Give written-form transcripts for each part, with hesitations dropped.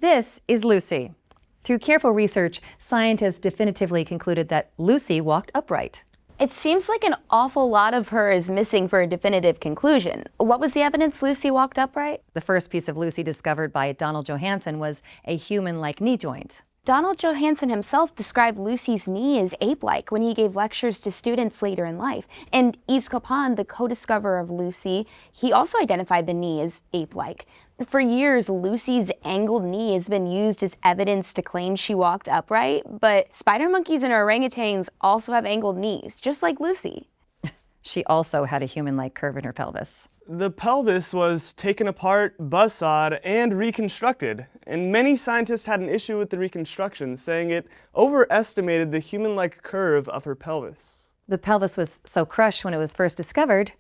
This is Lucy. Through careful research, scientists definitively concluded that Lucy walked upright. It seems like an awful lot of her is missing for a definitive conclusion. What was the evidence Lucy walked upright? The first piece of Lucy discovered by Donald Johanson was a human-like knee joint. Donald Johanson himself described Lucy's knee as ape-like when he gave lectures to students later in life. And Yves Coppin, the co-discoverer of Lucy, he also identified the knee as ape-like. For years, Lucy's angled knee has been used as evidence to claim she walked upright, but spider monkeys and orangutans also have angled knees, just like Lucy. She also had a human-like curve in her pelvis. The pelvis was taken apart, buzzsawed, and reconstructed, and many scientists had an issue with the reconstruction, saying it overestimated the human-like curve of her pelvis. The pelvis was so crushed when it was first discovered,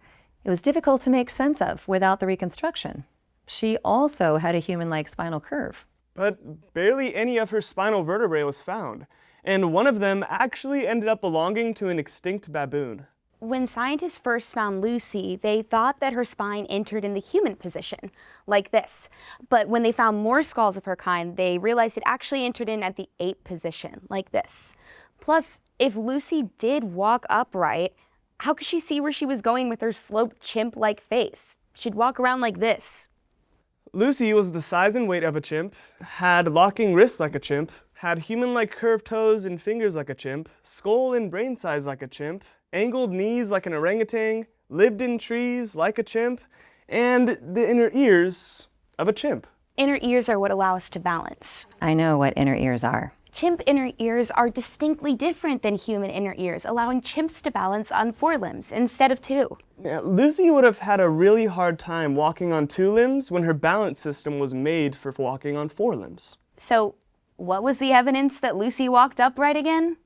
it was difficult to make sense of without the reconstruction. She also had a human-like spinal curve. But barely any of her spinal vertebrae was found, and one of them actually ended up belonging to an extinct baboon. When scientists first found Lucy, they thought that her spine entered in the human position, like this. But when they found more skulls of her kind, they realized it actually entered in at the ape position, like this. Plus, if Lucy did walk upright, how could she see where she was going with her sloped chimp-like face? She'd walk around like this. Lucy was the size and weight of a chimp, had locking wrists like a chimp, had human-like curved toes and fingers like a chimp, skull and brain size like a chimp, angled knees like an orangutan, lived in trees like a chimp, and the inner ears of a chimp. Inner ears are what allow us to balance. I know what inner ears are. Chimp inner ears are distinctly different than human inner ears, allowing chimps to balance on 4 limbs instead of 2. Yeah, Lucy would have had a really hard time walking on 2 limbs when her balance system was made for walking on 4 limbs. So, what was the evidence that Lucy walked upright again?